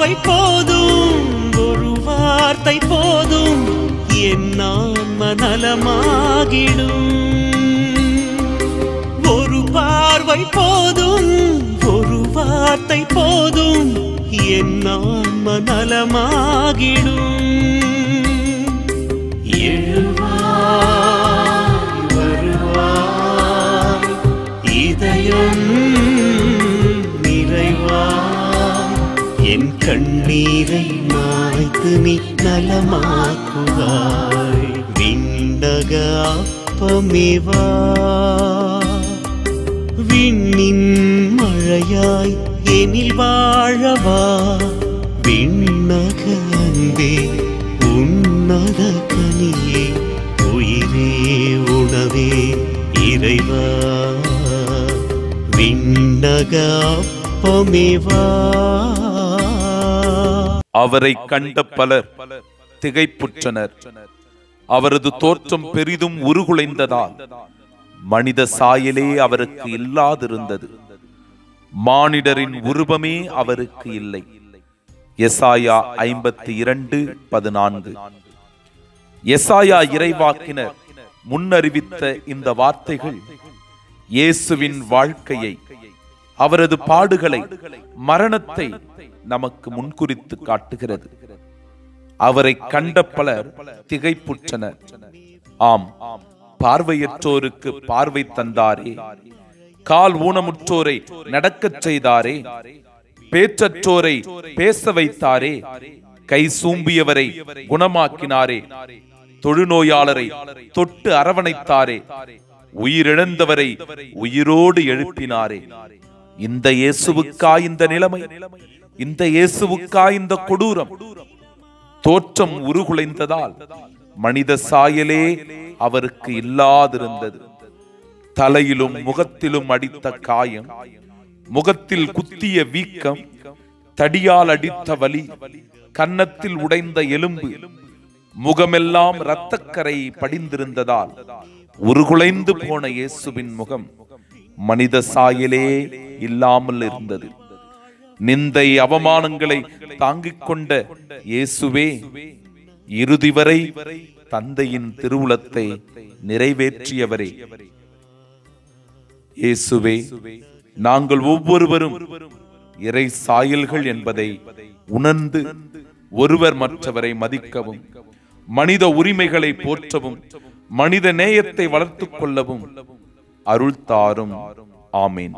பார்வை போதும், ஒரு வார்த்தை போதும், என் ஆன்ம நலமாகிடும். ஒரு பார்வை போதும், ஒரு வார்த்தை போதும், என் ஆன்ம நலமாகிடும். எழுவாய் வருவாய் இதயம் நிறைவாய், என் கண்ணீரை மாய்த்து நீ நலமாக்குவாய். விண்ணக அப்பமேவா, விண்ணின் மழையாய் எனில் வாழவா. விண்ணக அன்பே உன்னத கனியே, உயிரே உணவே இறைவா. விண்ணக அப்பமேவா. அவரை கண்ட பலர் திகைப்புற்றனர். அவரது தோற்றம் பெரிதும் உருகுலைந்ததால் மனித சாயலே அவருக்கு இல்லாதிருந்தது. மானிடரின் உருவமே அவருக்கு இல்லை. எசாயா 52:14. எசாயா இறைவாக்கினர் முன்னறிவித்த இந்த வார்த்தைகள் இயேசுவின் வாழ்க்கையை, அவரது பாடுகளை, மரணத்தை நமக்கு முன்குறித்து காட்டுகிறது. அவரை கண்ட பலர் திகைப்புற்றனர். ஆம், பார்வையற்றோருக்கு பார்வை தந்தாரே, கால் ஊனமுற்றோரை நடக்கச் செய்தாரே, பேச்சற்றோரை பேச வைத்தாரே, கை சூம்பியவரை குணமாக்கினாரே, தொழுநோயாளரை தொட்டு அரவணைத்தாரே, உயிரிழந்தவரை உயிரோடு எழுப்பினாரே. இந்த இயேசுவுக்கா இந்த நிலைமை? இந்த இயேசுவுக்கா இந்த கொடூரம்? தோற்றம் உருகுலைந்ததால் மனித சாயலே அவருக்கு இல்லாதிருந்தது. தலையிலும் முகத்திலும் அடித்த காயம், முகத்தில் குத்திய வீக்கம், தடியால் அடித்த வலி, கன்னத்தில் உடைந்த எலும்பு, முகமெல்லாம் இரத்தக்கரை படிந்திருந்ததால் உருகுலைந்து போன இயேசுவின் முகம் மனித சாயலே இல்லாமல் இருந்தது. நிந்தை அவமானங்களை தாங்கிக் கொண்ட இயேசுவே இறுதி வரை தந்தையின் திருவுளத்தை நிறைவேற்றியவரே. இயேசுவே, நாங்கள் ஒவ்வொருவரும் இறை சாயல்கள் என்பதை உணர்ந்து ஒருவர் மற்றவரை மதிக்கவும், மனித உரிமைகளை போற்றவும், மனித நேயத்தை வளர்த்துக் கொள்ளவும் அருள் தாரும். ஆமீன்.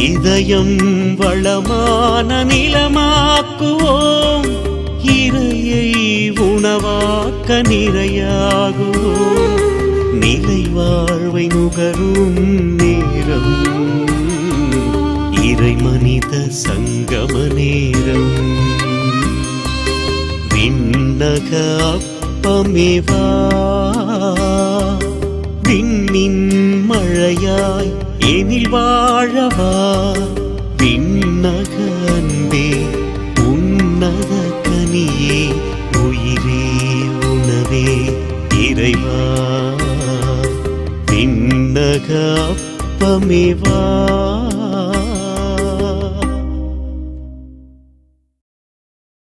இதயம் வளமான நிலமாக்குவோம், இறையை உணவாக்க நிறையாகுவோம். நிலை வாழ்வை நுகரும் நேரம், இறை மனித சங்கம நேரம். விண்ணக அப்பமேவா, விண்ணின் மழையாய் எனில் வாழவா. விண்ணக அன்பே உன்னத கனியே, உயிரே உணவே இறைவா. விண்ணக அப்பமேவா.